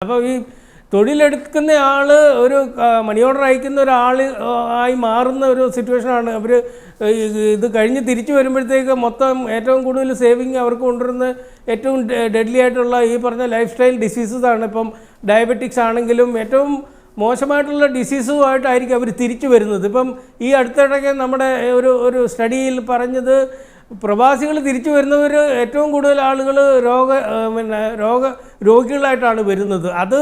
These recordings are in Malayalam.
അപ്പോൾ ഈ തൊഴിലെടുക്കുന്ന ആൾ ഒരു മണി ഓർഡർ അയക്കുന്ന ഒരാൾ ആയി മാറുന്ന ഒരു സിറ്റുവേഷനാണ്. അവർ ഇത് കഴിഞ്ഞ് തിരിച്ചു വരുമ്പോഴത്തേക്ക് മൊത്തം ഏറ്റവും കൂടുതൽ സേവിങ് അവർക്ക് കൊണ്ടുവരുന്ന ഏറ്റവും ഡെഡ്ലി ആയിട്ടുള്ള ഈ പറഞ്ഞ ലൈഫ് സ്റ്റൈൽ ഡിസീസസ് ആണ്. ഇപ്പം ഡയബറ്റിക്സ് ആണെങ്കിലും ഏറ്റവും മോശമായിട്ടുള്ള ഡിസീസുമായിട്ടായിരിക്കും അവർ തിരിച്ചു വരുന്നത്. ഇപ്പം ഈ അടുത്തിടയ്ക്ക് നമ്മുടെ ഒരു സ്റ്റഡിയിൽ പറഞ്ഞത് പ്രവാസികൾ തിരിച്ചു വരുന്നവർ ഏറ്റവും കൂടുതൽ ആളുകൾ രോഗികളായിട്ടാണ് വരുന്നത്. അത്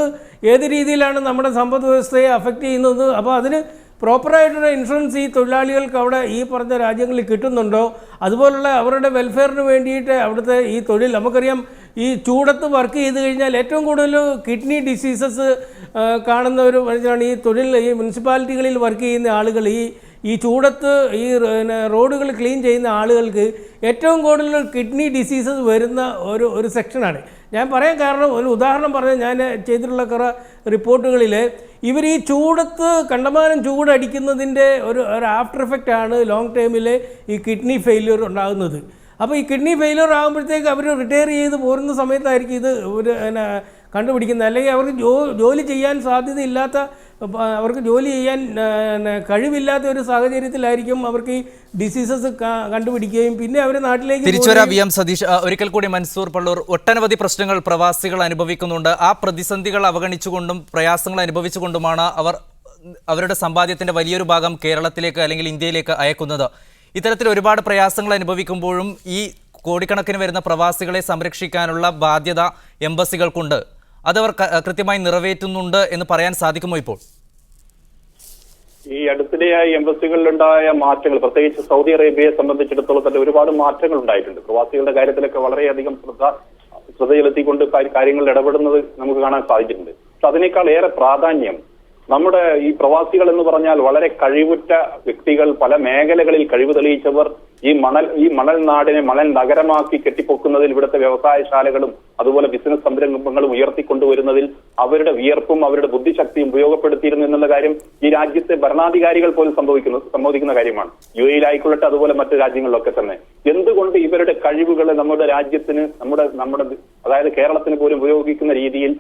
ഏത് രീതിയിലാണ് നമ്മുടെ സമ്പദ് വ്യവസ്ഥയെ അഫക്റ്റ് ചെയ്യുന്നത്? അപ്പോൾ അതിന് പ്രോപ്പറായിട്ടുള്ള ഇൻഷുറൻസ് ഈ തൊഴിലാളികൾക്ക് അവിടെ ഈ പറഞ്ഞ രാജ്യങ്ങളിൽ കിട്ടുന്നുണ്ടോ? അതുപോലുള്ള അവരുടെ വെൽഫെയറിന് വേണ്ടിയിട്ട് അവിടുത്തെ ഈ തൊഴിൽ നമുക്കറിയാം, ഈ ചൂടത്ത് വർക്ക് ചെയ്ത് കഴിഞ്ഞാൽ ഏറ്റവും കൂടുതൽ കിഡ്നി ഡിസീസസ് കാണുന്ന ഒരു മനുഷ്യനാണ് ഈ തൊഴിൽ. ഈ മുനിസിപ്പാലിറ്റികളിൽ വർക്ക് ചെയ്യുന്ന ആളുകൾ ഈ ചൂടത്ത് ഈ റോഡുകൾ ക്ലീൻ ചെയ്യുന്ന ആളുകൾക്ക് ഏറ്റവും കൂടുതൽ കിഡ്നി ഡിസീസസ് വരുന്ന ഒരു സെക്ഷനാണ്. ഞാൻ പറയാൻ കാരണം ഒരു ഉദാഹരണം പറഞ്ഞാൽ, ഞാൻ ചെയ്തിട്ടുള്ള കുറേ റിപ്പോർട്ടുകളിൽ ഇവർ ഈ ചൂടത്ത് കണ്ടമാനം ചൂടടിക്കുന്നതിൻ്റെ ഒരു ആഫ്റ്റർ എഫക്റ്റാണ് ലോങ് ടൈമിൽ ഈ കിഡ്നി ഫെയിലിയർ ഉണ്ടാകുന്നത്. അപ്പോൾ ഈ കിഡ്നി ഫെയിലിയർ ആകുമ്പോഴത്തേക്ക് അവർ റിട്ടയർ ചെയ്ത് പോരുന്ന സമയത്തായിരിക്കും ഇത് ഒരു കണ്ടുപിടിക്കുന്നത്. അല്ലെങ്കിൽ അവർക്ക് ജോലി ചെയ്യാൻ സാധ്യതയില്ലാത്ത, അവർക്ക് ജോലി ചെയ്യാൻ കഴിവില്ലാത്ത ഒരു സാഹചര്യത്തിലായിരിക്കും അവർക്ക് ഈ ഡിസീസസ് കണ്ടുപിടിക്കുകയും പിന്നെ അവർ നാട്ടിലേക്ക് തിരിച്ചുവരാം. വി എം സതീഷ്, ഒരിക്കൽ കൂടി മൻസൂർ പള്ളൂർ, ഒട്ടനവധി പ്രശ്നങ്ങൾ പ്രവാസികൾ അനുഭവിക്കുന്നുണ്ട്. ആ പ്രതിസന്ധികൾ അവഗണിച്ചുകൊണ്ടും പ്രയാസങ്ങൾ അനുഭവിച്ചുകൊണ്ടുമാണ് അവരുടെ സമ്പാദ്യത്തിന്റെ വലിയൊരു ഭാഗം കേരളത്തിലേക്ക് അല്ലെങ്കിൽ ഇന്ത്യയിലേക്ക് അയക്കുന്നത്. ഇത്തരത്തിൽ ഒരുപാട് പ്രയാസങ്ങൾ അനുഭവിക്കുമ്പോഴും ഈ കോടിക്കണക്കിന് വരുന്ന പ്രവാസികളെ സംരക്ഷിക്കാനുള്ള ബാധ്യത എംബസികൾക്കുണ്ട്. അതവർ കൃത്യമായി നിറവേറ്റുന്നുണ്ട് എന്ന് പറയാൻ സാധിക്കുമോ? ഇപ്പോൾ ഈ അടുത്തിടെയായി എംബസികളിലുണ്ടായ മാറ്റങ്ങൾ, പ്രത്യേകിച്ച് സൗദി അറേബ്യയെ സംബന്ധിച്ചിടത്തോളം തന്നെ ഒരുപാട് മാറ്റങ്ങൾ ഉണ്ടായിട്ടുണ്ട്. പ്രവാസികളുടെ കാര്യത്തിലൊക്കെ വളരെയധികം ശ്രദ്ധ ചെലുത്തിക്കൊണ്ട് കാര്യങ്ങളിൽ ഇടപെടുന്നത് നമുക്ക് കാണാൻ സാധിച്ചിട്ടുണ്ട്. പക്ഷെ അതിനേക്കാൾ ഏറെ പ്രാധാന്യം നമ്മുടെ ഈ പ്രവാസികൾ എന്ന് പറഞ്ഞാൽ വളരെ കഴിവുറ്റ വ്യക്തികൾ, പല മേഖലകളിൽ കഴിവ് തെളിയിച്ചവർ ഈ മണൽ നാടിനെ മണൽ നഗരമാക്കി കെട്ടിപ്പൊക്കുന്നതിൽ, ഇവിടുത്തെ വ്യവസായശാലകളും അതുപോലെ ബിസിനസ് സംരംഭങ്ങളും ഉയർത്തിക്കൊണ്ടുവരുന്നതിൽ അവരുടെ വിയർപ്പും അവരുടെ ബുദ്ധിശക്തിയും ഉപയോഗപ്പെടുത്തിയിരുന്നു എന്നുള്ള കാര്യം ഈ രാജ്യത്തെ ഭരണാധികാരികൾ പോലും സമ്മതിക്കുന്ന കാര്യമാണ്. UAE-യിലായിക്കൊള്ളട്ടെ, അതുപോലെ മറ്റു രാജ്യങ്ങളിലൊക്കെ തന്നെ. എന്തുകൊണ്ട് ഇവരുടെ കഴിവുകൾ നമ്മുടെ രാജ്യത്തിന്, നമ്മുടെ അതായത് കേരളത്തിന് പോലും ഉപയോഗിക്കുന്ന രീതിയിൽ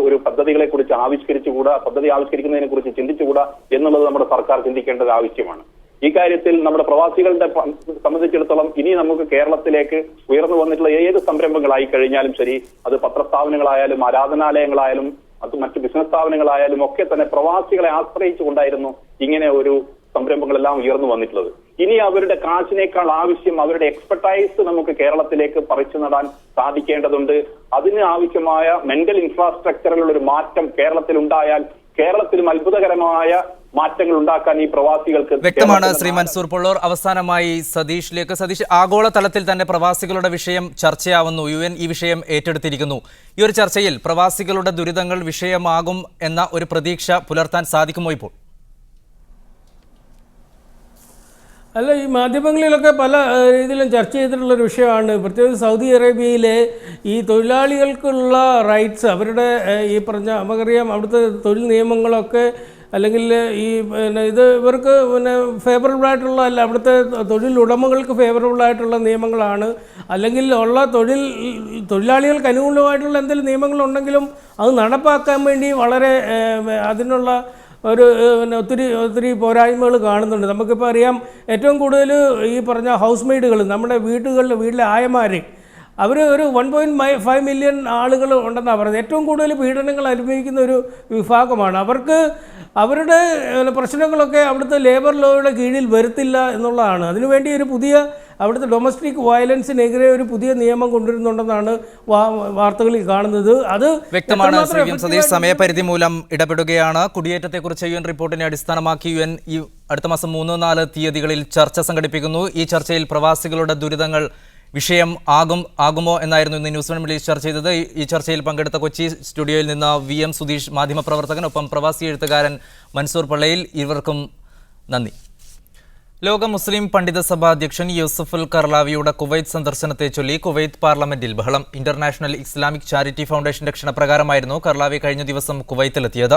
ഒരു പദ്ധതികളെ കുറിച്ച് ആവിഷ്കരിച്ചുകൂടാ, പദ്ധതി ആവിഷ്കരിക്കുന്നതിനെ കുറിച്ച് ചിന്തിച്ചുകൂടാ എന്നുള്ളത് നമ്മുടെ സർക്കാർ ചിന്തിക്കേണ്ടത് ആവശ്യമാണ്. ഈ കാര്യത്തിൽ നമ്മുടെ പ്രവാസികളുടെ സംബന്ധിച്ചിടത്തോളം ഇനി നമുക്ക് കേരളത്തിലേക്ക് ഉയർന്നു വന്നിട്ടുള്ള ഏത് സംരംഭങ്ങളായി കഴിഞ്ഞാലും ശരി, അത് പത്രസ്ഥാപനങ്ങളായാലും ആരാധനാലയങ്ങളായാലും അത് മറ്റ് ബിസിനസ് സ്ഥാപനങ്ങളായാലും ഒക്കെ തന്നെ പ്രവാസികളെ ആശ്രയിച്ചുകൊണ്ടായിരുന്നു ഇങ്ങനെ ഒരു സംരംഭങ്ങളെല്ലാം ഉയർന്നു വന്നിട്ടുള്ളത്. ഇനി അവരുടെ കാശിനേക്കാൾ ആവശ്യം അവരുടെ എക്സ്പെർട്ടൈസ് നമുക്ക് കേരളത്തിലേക്ക് പറിച്ചു നടാൻ സാധിക്കേണ്ടതുണ്ട്. അതിന് ആവശ്യമായ മെന്റൽ ഇൻഫ്രാസ്ട്രക്ചറിലുള്ള ഒരു മാറ്റം കേരളത്തിൽ ഉണ്ടായാൽ കേരളത്തിലും അത്ഭുതകരമായ മാറ്റങ്ങൾ ഉണ്ടാക്കാൻ ഈ പ്രവാസികൾക്ക് വ്യക്തമാണ്. ശ്രീ മൻസൂർ പള്ളൂർ, അവസാനമായി സതീഷിലേക്ക്. സതീഷ്, ആഗോളതലത്തിൽ തന്നെ പ്രവാസികളുടെ വിഷയം ചർച്ചയാവുന്നു. UN ഈ വിഷയം ഏറ്റെടുത്തിരിക്കുന്നു. ഈ ഒരു ചർച്ചയിൽ പ്രവാസികളുടെ ദുരിതങ്ങൾ വിഷയമാകും എന്ന ഒരു പ്രതീക്ഷ പുലർത്താൻ സാധിക്കുമോ ഇപ്പോൾ? അല്ല, ഈ മാധ്യമങ്ങളിലൊക്കെ പല രീതിയിലും ചർച്ച ചെയ്തിട്ടുള്ളൊരു വിഷയമാണ്. പ്രത്യേകിച്ച് സൗദി അറേബ്യയിലെ ഈ തൊഴിലാളികൾക്കുള്ള റൈറ്റ്സ്, അവരുടെ ഈ പറഞ്ഞ നമുക്കറിയാം അവിടുത്തെ തൊഴിൽ നിയമങ്ങളൊക്കെ, അല്ലെങ്കിൽ ഈ ഇത് ഇവർക്ക് ഫേവറബിൾ ആയിട്ടുള്ള, അല്ല അവിടുത്തെ തൊഴിലുടമകൾക്ക് ഫേവറബിൾ ആയിട്ടുള്ള നിയമങ്ങളാണ്. അല്ലെങ്കിൽ ഉള്ള തൊഴിലാളികൾക്ക് അനുകൂലമായിട്ടുള്ള എന്തെങ്കിലും നിയമങ്ങളുണ്ടെങ്കിലും അത് നടപ്പാക്കാൻ വേണ്ടി വളരെ അതിനുള്ള ഒത്തിരി പോരായ്മകൾ കാണുന്നുണ്ട്. നമുക്കിപ്പോൾ അറിയാം, ഏറ്റവും കൂടുതൽ ഈ പറഞ്ഞ ഹൗസ് മെയ്ഡുകൾ, നമ്മുടെ വീട്ടിലെ ആയമാർ, അവർ ഒരു 1.5 മില്യൺ ആളുകൾ ഉണ്ടെന്നാണ് പറയുന്നത്. ഏറ്റവും കൂടുതൽ പീഡനങ്ങൾ അനുഭവിക്കുന്ന ഒരു വിഭാഗമാണ്. അവരുടെ പ്രശ്നങ്ങളൊക്കെ അവിടുത്തെ ലേബർ ലോയുടെ കീഴിൽ വരുത്തില്ല എന്നുള്ളതാണ്. അതിനുവേണ്ടി ഒരു പുതിയ അവിടുത്തെ ഡൊമസ്റ്റിക് വയലൻസിനെതിരെ ഒരു പുതിയ നിയമം കൊണ്ടുവരുന്നുണ്ടെന്നാണ് വാർത്തകളിൽ കാണുന്നത്. അത് വ്യക്തമാണ്. സതീഷ്, സമയപരിധി മൂലം ഇടപെടുകയാണ്. കുടിയേറ്റത്തെക്കുറിച്ച് UN റിപ്പോർട്ടിനെ അടിസ്ഥാനമാക്കി UN ഈ അടുത്ത മാസം 3-4 തീയതികളിൽ ചർച്ച സംഘടിപ്പിക്കുന്നു. ഈ ചർച്ചയിൽ പ്രവാസികളുടെ ദുരിതങ്ങൾ വിഷയം ആകുമോ എന്നായിരുന്നു ഇന്ന് ന്യൂസ് 1 മീഡിയ ചർച്ച ചെയ്തത്. ഈ ചർച്ചയിൽ പങ്കെടുത്ത കൊച്ചി സ്റ്റുഡിയോയിൽ നിന്ന് VM സുധീഷ്, മാധ്യമപ്രവർത്തകൻ, ഒപ്പം പ്രവാസി എഴുത്തുകാരൻ മൻസൂർ പള്ളയിൽ, ഇവർക്കും നന്ദി. ലോക മുസ്ലിം പണ്ഡിത സഭ അധ്യക്ഷൻ യൂസഫുൽ കർലാവിയുടെ കുവൈത്ത് സന്ദർശനത്തെ ചൊല്ലി കുവൈത്ത് പാർലമെന്റിൽ ബഹളം. ഇന്റർനാഷണൽ ഇസ്ലാമിക് ചാരിറ്റി ഫൗണ്ടേഷന്റെ ക്ഷണപ്രകാരമായിരുന്നു കർലാവി കഴിഞ്ഞ ദിവസം കുവൈത്തിലെത്തിയത്.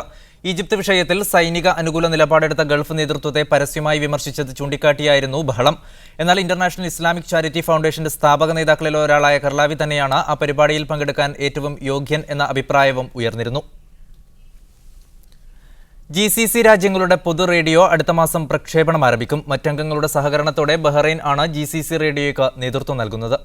ഈജിപ്ത് വിഷയത്തിൽ സൈനിക അനുകൂല നിലപാടെടുത്ത ഗൾഫ് നേതൃത്വത്തെ പരസ്യമായി വിമർശിച്ചത് ചൂണ്ടിക്കാട്ടിയായിരുന്നു ബഹളം. എന്നാൽ ഇന്റർനാഷണൽ ഇസ്ലാമിക് ചാരിറ്റി ഫൗണ്ടേഷന്റെ സ്ഥാപക നേതാക്കളിൽ ഒരാളായ കർലാവി തന്നെയാണ് ആ പരിപാടിയിൽ പങ്കെടുക്കാൻ ഏറ്റവും യോഗ്യൻ എന്ന അഭിപ്രായവും ഉയർന്നിരുന്നു. GCC രാജ്യങ്ങളുടെ പൊതു റേഡിയോ അടുത്ത മാസം പ്രക്ഷേപണം ആരംഭിക്കും. മറ്റംഗങ്ങളുടെ സഹകരണത്തോടെ ബഹ്റൈൻ ആണ് GCC റേഡിയോയ്ക്ക് നേതൃത്വം നൽകുന്നത്.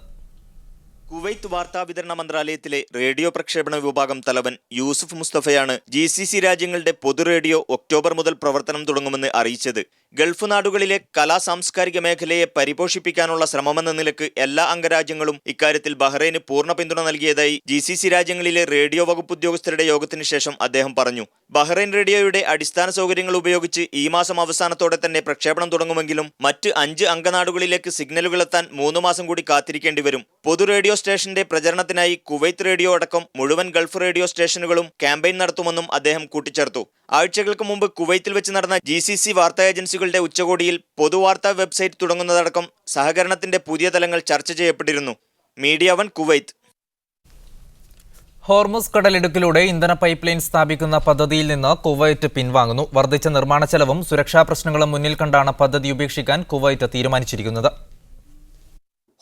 കുവൈത്ത് വാർത്താവിതരണ മന്ത്രാലയത്തിലെ റേഡിയോ പ്രക്ഷേപണ വിഭാഗം തലവൻ യൂസുഫ് മുസ്തഫയാണ് GCC രാജ്യങ്ങളുടെ പൊതു റേഡിയോ ഒക്ടോബർ മുതൽ പ്രവർത്തനം തുടങ്ങുമെന്ന് അറിയിച്ചത്. ഗൾഫ് നാടുകളിലെ കലാ സാംസ്കാരിക മേഖലയെ പരിപോഷിപ്പിക്കാനുള്ള ശ്രമമെന്ന നിലക്ക് എല്ലാ അംഗരാജ്യങ്ങളും ഇക്കാര്യത്തിൽ ബഹ്റൈന് പൂർണ്ണ പിന്തുണ നൽകിയതായി GCC രാജ്യങ്ങളിലെ റേഡിയോ വകുപ്പ് ഉദ്യോഗസ്ഥരുടെ യോഗത്തിന് ശേഷം അദ്ദേഹം പറഞ്ഞു. ബഹ്റൈൻ റേഡിയോയുടെ അടിസ്ഥാന സൗകര്യങ്ങൾ ഉപയോഗിച്ച് ഈ മാസം അവസാനത്തോടെ തന്നെ പ്രക്ഷേപണം തുടങ്ങുമെങ്കിലും മറ്റ് 5 അംഗനാടുകളിലേക്ക് സിഗ്നലുകൾ എത്താൻ 3 മാസം കൂടി കാത്തിരിക്കേണ്ടി വരും. പൊതു റേഡിയോ സ്റ്റേഷന്റെ പ്രചരണത്തിനായി കുവൈത്ത് റേഡിയോ അടക്കം മുഴുവൻ ഗൾഫ് റേഡിയോ സ്റ്റേഷനുകളും ക്യാമ്പയിൻ നടത്തുമെന്നും അദ്ദേഹം കൂട്ടിച്ചേർത്തു. ആഴ്ചകൾക്ക് മുമ്പ് കുവൈത്തിൽ വെച്ച് നടന്ന GCC വാർത്താ ഏജൻസികളുടെ ഉച്ചകോടിയിൽ പൊതുവാർത്താ വെബ്സൈറ്റ് തുടങ്ങുന്നതടക്കം സഹകരണത്തിന്റെ പുതിയ തലങ്ങൾ ചർച്ച ചെയ്യപ്പെട്ടിരുന്നു. Media one Kuwait. ഹോർമുസ് കടലിടുക്കിലൂടെ ഇന്ധന പൈപ്പ് ലൈൻ സ്ഥാപിക്കുന്ന പദ്ധതിയിൽ നിന്ന് കുവൈറ്റ് പിൻവാങ്ങുന്നു. വർദ്ധിച്ച നിർമ്മാണ ചെലവും സുരക്ഷാ പ്രശ്നങ്ങളും മുന്നിൽ കണ്ടാണ് പദ്ധതി ഉപേക്ഷിക്കാൻ കുവൈറ്റ് തീരുമാനിച്ചിരിക്കുന്നത്.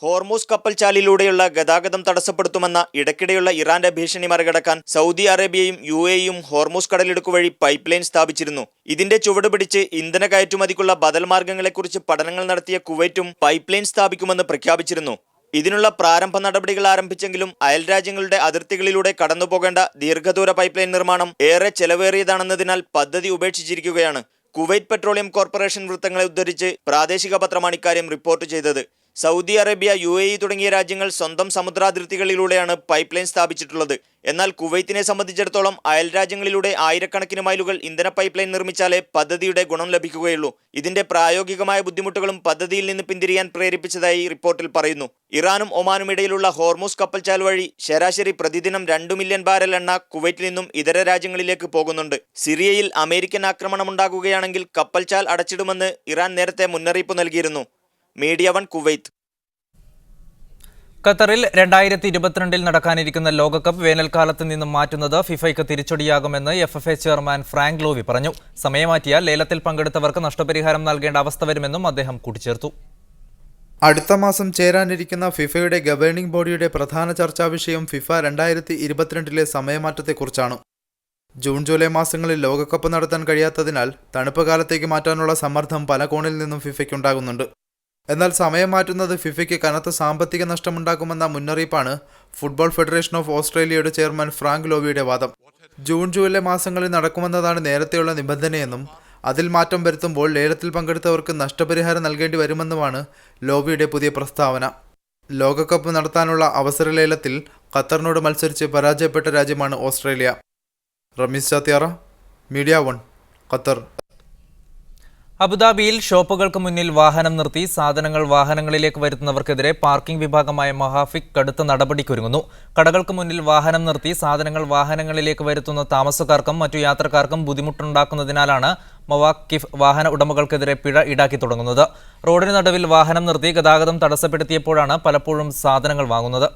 ഹോർമൂസ് കപ്പൽചാലിലൂടെയുള്ള ഗതാഗതം തടസ്സപ്പെടുത്തുമെന്ന ഇടയ്ക്കിടെയുള്ള ഇറാന്റെ ഭീഷണി മറികടക്കാൻ സൗദി അറേബ്യയും UAEയും ഹോർമൂസ് കടലിടുക്ക് വഴി പൈപ്പ് ലൈൻ സ്ഥാപിച്ചിരുന്നു. ഇതിന്റെ ചുവട് പിടിച്ച് ഇന്ധന കയറ്റുമതിക്കുള്ള ബദൽ മാർഗങ്ങളെക്കുറിച്ച് പഠനങ്ങൾ നടത്തിയ കുവൈറ്റും പൈപ്പ് ലൈൻ സ്ഥാപിക്കുമെന്ന് പ്രഖ്യാപിച്ചിരുന്നു. ഇതിനുള്ള പ്രാരംഭ നടപടികൾ ആരംഭിച്ചെങ്കിലും അയൽരാജ്യങ്ങളുടെ അതിർത്തികളിലൂടെ കടന്നുപോകേണ്ട ദീർഘദൂര പൈപ്പ് ലൈൻ നിർമ്മാണം ഏറെ ചെലവേറിയതാണെന്നതിനാൽ പദ്ധതി ഉപേക്ഷിച്ചിരിക്കുകയാണ്. കുവൈറ്റ് പെട്രോളിയം കോർപ്പറേഷൻ വൃത്തങ്ങളെ ഉദ്ധരിച്ച് പ്രാദേശിക പത്രമാണ് ഇക്കാര്യം റിപ്പോർട്ട് ചെയ്തത്. സൗദി അറേബ്യ, UAE തുടങ്ങിയ രാജ്യങ്ങൾ സ്വന്തം സമുദ്രാതിർത്തികളിലൂടെയാണ് പൈപ്പ് ലൈൻ സ്ഥാപിച്ചിട്ടുള്ളത്. എന്നാൽ കുവൈത്തിനെ സംബന്ധിച്ചിടത്തോളം അയൽ രാജ്യങ്ങളിലൂടെ ആയിരക്കണക്കിന് മൈലുകൾ ഇന്ധന പൈപ്പ് ലൈൻ നിർമ്മിച്ചാലേ പദ്ധതിയുടെ ഗുണം ലഭിക്കുകയുള്ളൂ. ഇതിന്റെ പ്രായോഗികമായ ബുദ്ധിമുട്ടുകളും പദ്ധതിയിൽ നിന്ന് പിന്തിരിയാൻ പ്രേരിപ്പിച്ചതായി റിപ്പോർട്ടിൽ പറയുന്നു. ഇറാനും ഒമാനും ഇടയിലുള്ള ഹോർമൂസ് കപ്പൽചാൽ വഴി ശരാശരി പ്രതിദിനം 2 മില്യൺ ബാരൽ എണ്ണ കുവൈറ്റിൽ നിന്നും ഇതര രാജ്യങ്ങളിലേക്ക് പോകുന്നുണ്ട്. സിറിയയിൽ അമേരിക്കൻ ആക്രമണമുണ്ടാകുകയാണെങ്കിൽ കപ്പൽചാൽ അടച്ചിടുമെന്ന് ഇറാൻ നേരത്തെ മുന്നറിയിപ്പ് നൽകിയിരുന്നു. Media one Kuwait. ഖത്തറിൽ 2022 നടക്കാനിരിക്കുന്ന ലോകകപ്പ് വേനൽക്കാലത്ത് നിന്നും മാറ്റുന്നത് ഫിഫയ്ക്ക് തിരിച്ചടിയാകുമെന്ന് FFA ചെയർമാൻ ഫ്രാങ്ക് ലോവി പറഞ്ഞു. സമയം മാറ്റിയാൽ ലേലത്തിൽ പങ്കെടുത്തവർക്ക് നഷ്ടപരിഹാരം നൽകേണ്ട അവസ്ഥ വരുമെന്നും അദ്ദേഹം കൂട്ടിച്ചേർത്തു. അടുത്ത മാസം ചേരാനിരിക്കുന്ന ഫിഫയുടെ ഗവേണിംഗ് ബോഡിയുടെ പ്രധാന ചർച്ചാ വിഷയം ഫിഫ 2022 സമയമാറ്റത്തെക്കുറിച്ചാണ്. ജൂൺ ജൂലൈ മാസങ്ങളിൽ ലോകകപ്പ് നടത്താൻ കഴിയാത്തതിനാൽ തണുപ്പ് കാലത്തേക്ക് മാറ്റാനുള്ള സമ്മർദ്ദം പല കോണിൽ നിന്നും ഫിഫയ്ക്കുണ്ടാകുന്നുണ്ട്. എന്നാൽ സമയം മാറ്റുന്നത് ഫിഫയ്ക്ക് കനത്ത സാമ്പത്തിക നഷ്ടമുണ്ടാക്കുമെന്ന മുന്നറിയിപ്പാണ് ഫുട്ബോൾ ഫെഡറേഷൻ ഓഫ് ഓസ്ട്രേലിയയുടെ ചെയർമാൻ ഫ്രാങ്ക് ലോവിയുടെ വാദം. ജൂൺ ജൂലൈ മാസങ്ങളിൽ നടക്കുമെന്നതാണ് നേരത്തെയുള്ള നിബന്ധനയെന്നും അതിൽ മാറ്റം വരുത്തുമ്പോൾ ലേലത്തിൽ പങ്കെടുത്തവർക്ക് നഷ്ടപരിഹാരം നൽകേണ്ടി വരുമെന്നുമാണ് ലോവിയുടെ പുതിയ പ്രസ്താവന. ലോകകപ്പ് നടത്താനുള്ള അവസര ലേലത്തിൽ ഖത്തറിനോട് മത്സരിച്ച് പരാജയപ്പെട്ട രാജ്യമാണ് Australia. Ramees Chathiyara, media one, Qatar. അബുദാബിയിൽ ഷോപ്പുകൾക്ക് മുന്നിൽ വാഹനം നിർത്തി സാധനങ്ങൾ വാഹനങ്ങളിലേക്ക് വരുത്തുന്നവർക്കെതിരെ പാർക്കിംഗ് വിഭാഗമായ മഹാഫിക് കടുത്ത നടപടിക്കൊരുങ്ങുന്നു. കടകൾക്ക് മുന്നിൽ വാഹനം നിർത്തി സാധനങ്ങൾ വാഹനങ്ങളിലേക്ക് വരുത്തുന്ന താമസക്കാർക്കും മറ്റു യാത്രക്കാർക്കും ബുദ്ധിമുട്ടുണ്ടാക്കുന്നതിനാലാണ് മവാക്കിഫ് വാഹന ഉടമകൾക്കെതിരെ പിഴ ഈടാക്കി തുടങ്ങുന്നത്. റോഡിന് നടുവിൽ വാഹനം നിർത്തി ഗതാഗതം തടസ്സപ്പെടുത്തിയപ്പോഴാണ് പലപ്പോഴും സാധനങ്ങൾ വാങ്ങുന്നത്.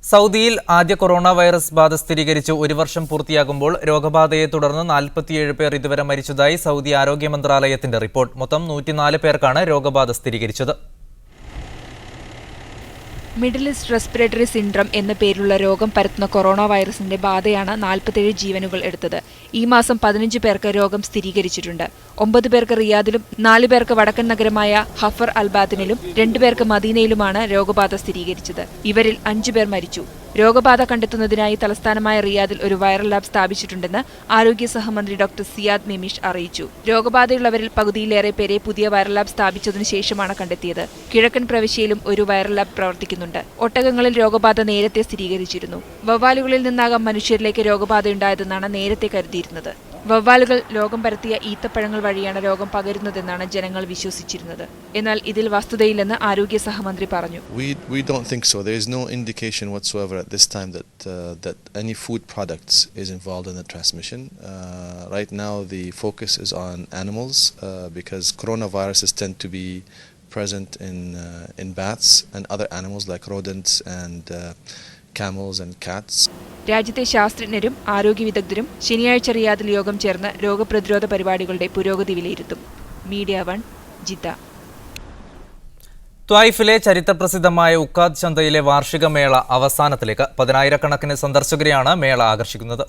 സൗദിയിൽ ആദ്യ കൊറോണ വൈറസ് ബാധ സ്ഥിരീകരിച്ച് 1 വർഷം പൂർത്തിയാകുമ്പോൾ രോഗബാധയെ തുടർന്ന് 47 പേർ ഇതുവരെ മരിച്ചതായി സൗദി ആരോഗ്യ മന്ത്രാലയത്തിന്റെ റിപ്പോർട്ട്. മൊത്തം 104 പേർക്കാണ് രോഗബാധ സ്ഥിരീകരിച്ചത്. മിഡിൽ ഈസ്റ്റ് റെസ്പിറേറ്ററി സിൻഡ്രം എന്ന പേരിലുള്ള രോഗം പരത്തുന്ന കൊറോണ വൈറസിന്റെ ബാധയാണ് 47 ജീവനുകൾ എടുത്തത്. ഈ മാസം 15 പേർക്ക് രോഗം സ്ഥിരീകരിച്ചിട്ടുണ്ട്. 9 പേർക്ക് റിയാദിലും 4 പേർക്ക് വടക്കൻ നഗരമായ ഹഫർ അൽബാദിനിലും 2 പേർക്ക് മദീനയിലുമാണ് രോഗബാധ സ്ഥിരീകരിച്ചത്. ഇവരിൽ 5 പേർ മരിച്ചു. രോഗബാധ കണ്ടെത്തുന്നതിനായി തലസ്ഥാനമായ റിയാദിൽ ഒരു വൈറൽ ലാബ് സ്ഥാപിച്ചിട്ടുണ്ടെന്ന് ആരോഗ്യ സഹമന്ത്രി ഡോക്ടർ സിയാദ് മെമിഷ് അറിയിച്ചു. രോഗബാധയുള്ളവരിൽ പകുതിയിലേറെ പേരെ പുതിയ വൈറൽ ലാബ് സ്ഥാപിച്ചതിനു ശേഷമാണ് കണ്ടെത്തിയത്. കിഴക്കൻ പ്രവിശ്യയിലും ഒരു വൈറൽ ലാബ് പ്രവർത്തിക്കുന്നുണ്ട്. ഒട്ടകങ്ങളിൽ രോഗബാധ നേരത്തെ സ്ഥിരീകരിച്ചിരുന്നു. വവ്വാലുകളിൽ നിന്നാകാം മനുഷ്യരിലേക്ക് രോഗബാധയുണ്ടായതെന്നാണ് നേരത്തെ കരുതിയിരുന്നത്. വവ്വാലുകൾ രോഗം പരത്തിയ ഈത്തപ്പഴങ്ങൾ വഴിയാണ് രോഗം പകരുന്നതെന്നാണ് ജനങ്ങൾ വിശ്വസിച്ചിരുന്നത്. എന്നാൽ ഇതിൽ വസ്തുതയില്ലെന്ന് ആരോഗ്യ സഹമന്ത്രി പറഞ്ഞു. We don't think so. There is no indication whatsoever at this time that any food products is involved in the transmission. Right now the focus is on animals because coronaviruses tend to be present in bats and other animals like rodents and camels and cats. രാജ്യത്തെ ശാസ്ത്രജ്ഞരും ആരോഗ്യ വിദഗ്ധരും ശനിയാഴ്ച റിയാദിൽ യോഗം ചേർന്ന് രോഗപ്രതിരോധ പരിപാടികളുടെ പുരോഗതി വിലയിരുത്തും. Media one, Jeddah. ത്വായിഫിലെ ചരിത്രപ്രസിദ്ധമായ ഉക്കാദ് ചന്തയിലെ വാർഷിക മേള അവസാനത്തിലേക്ക് 10,000-കണക്കിന് സന്ദർശകരെയാണ് മേള ആകർഷിക്കുന്നത്.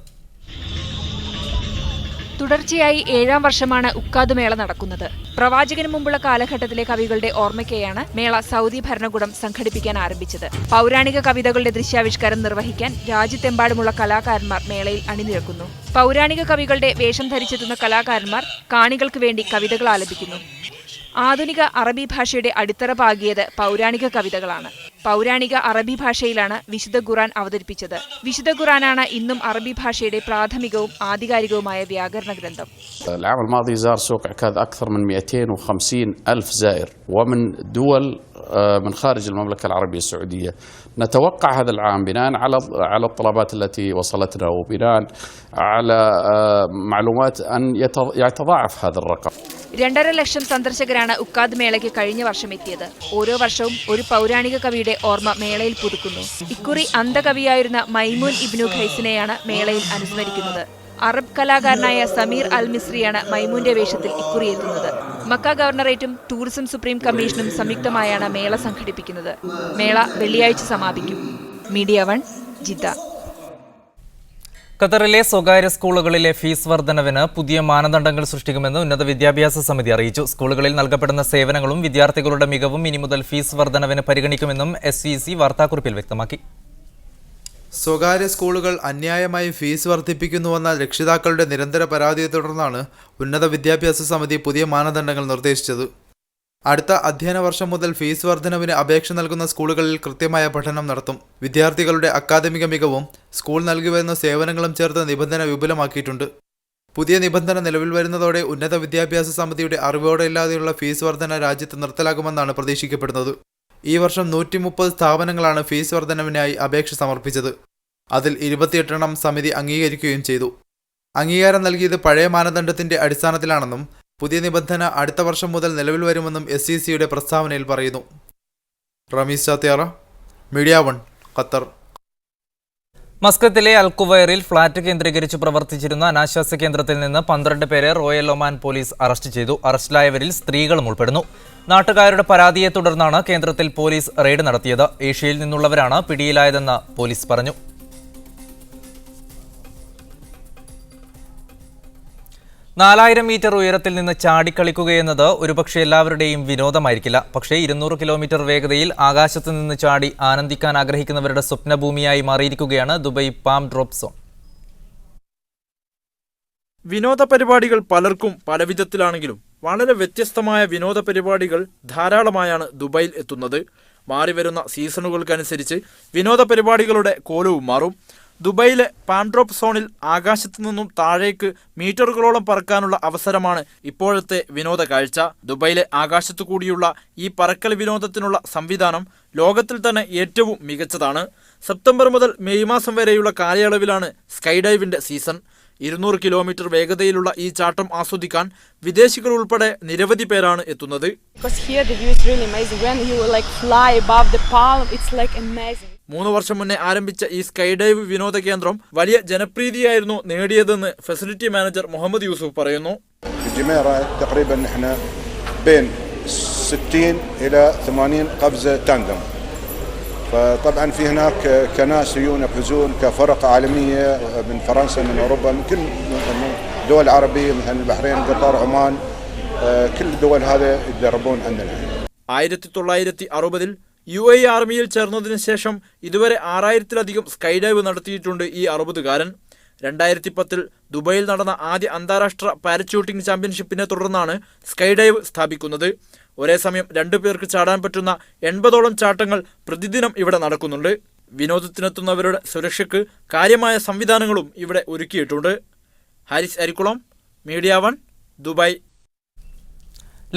തുടർച്ചയായി 7ാം വർഷമാണ് ഉക്കാദ് മേള നടക്കുന്നത്. പ്രവാചകന് മുമ്പുള്ള കാലഘട്ടത്തിലെ കവികളുടെ ഓർമ്മയ്ക്കായാണ് മേള സൗദി ഭരണകൂടം സംഘടിപ്പിക്കാൻ ആരംഭിച്ചത്. പൗരാണിക കവിതകളുടെ ദൃശ്യാവിഷ്കാരം നിർവഹിക്കാൻ രാജ്യത്തെമ്പാടുമുള്ള കലാകാരന്മാർ മേളയിൽ അണിനിരക്കുന്നു. പൗരാണിക കവികളുടെ വേഷം ധരിച്ചെത്തുന്ന കലാകാരന്മാർ കാണികൾക്ക് വേണ്ടി കവിതകൾ ആലപിക്കുന്നു. ആധുനിക അറബി ഭാഷയുടെ അടിത്തറ പാകിയത് പൗരാണിക കവിതകളാണ്. പൗരാണിക അറബി ഭാഷയിലാണ് വിശുദ്ധ ഖുർആൻ അവതരിപ്പിച്ചത്. വിശുദ്ധ ഖുർആനാണ് ഇന്നും അറബി ഭാഷയുടെ പ്രാഥമികവും ആധികാരികവുമായ വ്യാകരണ ഗ്രന്ഥം. العام الماضي زار سوق عكاظ أكثر من 250 ألف زائر ومن دول من خارج المملكة العربية السعودية. نتوقع هذا العام بناء على الطلبات التي وصلتنا وبناء على معلومات أن يتضاعف هذا الرقم. 2.5 ലക്ഷം സന്ദർശകരാണ് ഉക്കാദ് മേളയ്ക്ക് കഴിഞ്ഞ വർഷം എത്തിയത്. ഓരോ വർഷവും ഒരു പൗരാണിക കവിയുടെ ഓർമ്മ മേളയിൽ പുതുക്കുന്നു. ഇക്കുറി അന്ധകവിയായിരുന്ന മൈമൂൻ ഇബ്നു ഖൈസിനെയാണ് മേളയിൽ അനുസ്മരിക്കുന്നത്. അറബ് കലാകാരനായ സമീർ അൽ മിസ്രിയാണ് മൈമൂന്റെ വേഷത്തിൽ ഇക്കുറി എത്തുന്നത്. മക്ക ഗവർണറേറ്റും ടൂറിസം സുപ്രീം കമ്മീഷനും സംയുക്തമായാണ് മേള സംഘടിപ്പിക്കുന്നത്. മേള വെള്ളിയാഴ്ച സമാപിക്കും. Media 1, Jeddah. ഖത്തറിലെ സ്വകാര്യ സ്കൂളുകളിലെ ഫീസ് വർധനവിന് പുതിയ മാനദണ്ഡങ്ങൾ സൃഷ്ടിക്കുമെന്ന് ഉന്നത വിദ്യാഭ്യാസ സമിതി അറിയിച്ചു. സ്കൂളുകളിൽ നൽകപ്പെടുന്ന സേവനങ്ങളും വിദ്യാർത്ഥികളുടെ മികവും ഇനി മുതൽ ഫീസ് വർധനവിന് പരിഗണിക്കുമെന്നും SVC വാർത്താക്കുറിപ്പിൽ വ്യക്തമാക്കി. സ്വകാര്യ സ്കൂളുകൾ അന്യായമായി ഫീസ് വർദ്ധിപ്പിക്കുന്നുവെന്ന രക്ഷിതാക്കളുടെ നിരന്തര പരാതിയെ തുടർന്നാണ് ഉന്നത വിദ്യാഭ്യാസ സമിതി പുതിയ മാനദണ്ഡങ്ങൾ നിർദ്ദേശിച്ചത്. അടുത്ത അധ്യയന വർഷം മുതൽ ഫീസ് വർധനവിന് അപേക്ഷ നൽകുന്ന സ്കൂളുകളിൽ കൃത്യമായ പഠനം നടത്തും. വിദ്യാർത്ഥികളുടെ അക്കാദമിക മികവും സ്കൂൾ നൽകിവരുന്ന സേവനങ്ങളും ചേർത്ത് നിബന്ധന വിപുലമാക്കിയിട്ടുണ്ട്. പുതിയ നിബന്ധന നിലവിൽ വരുന്നതോടെ ഉന്നത വിദ്യാഭ്യാസ സമിതിയുടെ അറിവോടെയില്ലാതെയുള്ള ഫീസ് വർധന രാജ്യത്ത് നിർത്തലാക്കുമെന്നാണ് പ്രതീക്ഷിക്കപ്പെടുന്നത്. ഈ വർഷം 130 സ്ഥാപനങ്ങളാണ് ഫീസ് വർധനവിനായി അപേക്ഷ സമർപ്പിച്ചത്. അതിൽ 28 സമിതി അംഗീകരിക്കുകയും ചെയ്തു. അംഗീകാരം നൽകിയത് പഴയ മാനദണ്ഡത്തിന്റെ അടിസ്ഥാനത്തിലാണെന്നും പുതിയ നിബന്ധന അടുത്ത വർഷം മുതൽ നിലവിൽ വരുമെന്നും SECയുടെ പ്രസ്താവനയിൽ പറയുന്നു. Ramees Chathiyara, media 1, Qatar. മസ്കത്തിലെ അൽകുവൈറിൽ ഫ്ളാറ്റ് കേന്ദ്രീകരിച്ച് പ്രവർത്തിച്ചിരുന്ന അനാശാസ്യ കേന്ദ്രത്തിൽ നിന്ന് 12 പേരെ റോയൽ ഒമാൻ പോലീസ് അറസ്റ്റ് ചെയ്തു. അറസ്റ്റിലായവരിൽ സ്ത്രീകളും ഉൾപ്പെടുന്നു. നാട്ടുകാരുടെ പരാതിയെ തുടർന്നാണ് കേന്ദ്രത്തിൽ പോലീസ് റെയ്ഡ് നടത്തിയത്. ഏഷ്യയിൽ നിന്നുള്ളവരാണ് പിടിയിലായതെന്ന് പോലീസ് പറഞ്ഞു. നാലായിരം മീറ്റർ ഉയരത്തിൽ നിന്ന് ചാടിക്കളിക്കുകയെന്നത് ഒരുപക്ഷെ എല്ലാവരുടെയും വിനോദമായിരിക്കില്ല. പക്ഷേ 200 കിലോമീറ്റർ വേഗതയിൽ ആകാശത്ത് നിന്ന് ചാടി ആനന്ദിക്കാൻ ആഗ്രഹിക്കുന്നവരുടെ സ്വപ്നഭൂമിയായി മാറിയിരിക്കുകയാണ് ദുബായ് പാം ഡ്രോപ്പ് സോൺ. വിനോദ പരിപാടികൾ പലർക്കും പല വിധത്തിലാണെങ്കിലും വളരെ വ്യത്യസ്തമായ വിനോദ പരിപാടികൾ ധാരാളമായാണ് ദുബായിൽ എത്തുന്നത്. മാറിവരുന്ന സീസണുകൾക്കനുസരിച്ച് വിനോദ പരിപാടികളുടെ കോലവും മാറും. ദുബായിലെ പാം ഡ്രോപ്പ് സോണിൽ ആകാശത്തു നിന്നും താഴേക്ക് മീറ്ററുകളോളം പറക്കാനുള്ള അവസരമാണ് ഇപ്പോഴത്തെ വിനോദ കാഴ്ച. ദുബായിലെ ആകാശത്തു കൂടിയുള്ള ഈ പറക്കൽ വിനോദത്തിനുള്ള സംവിധാനം ലോകത്തിൽ തന്നെ ഏറ്റവും മികച്ചതാണ്. സെപ്റ്റംബർ മുതൽ മെയ് മാസം വരെയുള്ള കാലയളവിലാണ് സ്കൈ ഡൈവിന്റെ സീസൺ. 200 കിലോമീറ്റർ വേഗതയിലുള്ള ഈ ചാട്ടം ആസ്വദിക്കാൻ വിദേശികൾ ഉൾപ്പെടെ നിരവധി പേരാണ് എത്തുന്നത്. 3 വർഷം മുന്നേ ആരംഭിച്ച ഈ സ്കൈ ഡൈവ് വിനോദ കേന്ദ്രം വലിയ ജനപ്രീതിയായിരുന്നു നേടിയതെന്ന് ഫെസിലിറ്റി മാനേജർ മുഹമ്മദ് യൂസുഫ് പറയുന്നു. 60 إلى 80 قفزة تاندم. فطبعا في هناك كناس يحجزون كفرق عالمية من فرنسا من أوروبا من كل الدول العربية مثل البحرين قطر عمان كل الدول هذا يتدربون عندنا. 1960 UAE ആർമിയിൽ ചേർന്നതിന് ശേഷം ഇതുവരെ 6000-ലധികം സ്കൈ ഡൈവ് നടത്തിയിട്ടുണ്ട് ഈ 60-കാരൻ. 2010 ദുബായിൽ നടന്ന ആദ്യ അന്താരാഷ്ട്ര പാരച്യൂട്ടിംഗ് ചാമ്പ്യൻഷിപ്പിനെ തുടർന്നാണ് സ്കൈ ഡൈവ് സ്ഥാപിക്കുന്നത്. ഒരേ സമയം 2 പേർക്ക് ചാടാൻ പറ്റുന്ന 80ഓളം ചാട്ടങ്ങൾ പ്രതിദിനം ഇവിടെ നടക്കുന്നുണ്ട്. വിനോദത്തിനെത്തുന്നവരുടെ സുരക്ഷയ്ക്ക് കാര്യമായ സംവിധാനങ്ങളും ഇവിടെ ഒരുക്കിയിട്ടുണ്ട്. Haris Arikkulam, media 1, Dubai.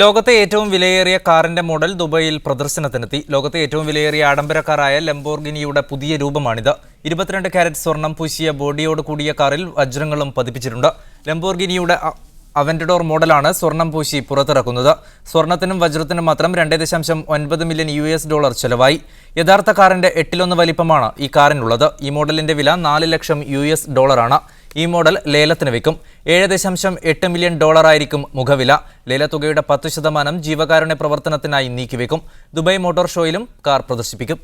ലോകത്തെ ഏറ്റവും വിലയേറിയ കാറിന്റെ മോഡൽ ദുബായിൽ പ്രദർശനത്തിനെത്തി. ലോകത്തെ ഏറ്റവും വിലയേറിയ ആഡംബര കാറായ ലംബോർഗിനിയുടെ പുതിയ രൂപമാണിത്. 22 കാരറ്റ് സ്വർണം പൂശിയ ബോഡിയോട് കൂടിയ കാറിൽ വജ്രങ്ങളും പതിപ്പിച്ചിട്ടുണ്ട്. ലംബോർഗിനിയുടെ അവന്റഡോർ മോഡലാണ് സ്വർണം പൂശി പുറത്തിറക്കുന്നത്. സ്വർണത്തിനും വജ്രത്തിനും മാത്രം $2.9 മില്യൺ ചെലവായി. യഥാർത്ഥ കാറിന്റെ 1/8 വലിപ്പമാണ് ഈ കാറിനുള്ളത്. ഈ മോഡലിന്റെ വില $4 ലക്ഷം. ഈ മോഡൽ ലേലത്തിന് വെക്കും. $7.8 മില്യൺ ആയിരിക്കും മുഖവില. ലേലത്തുകയുടെ 10% ജീവകാരുണ്യ പ്രവർത്തനത്തിനായി നീക്കിവെക്കും. ദുബായ് മോട്ടോർ ഷോയിലും കാർ പ്രദർശിപ്പിക്കും.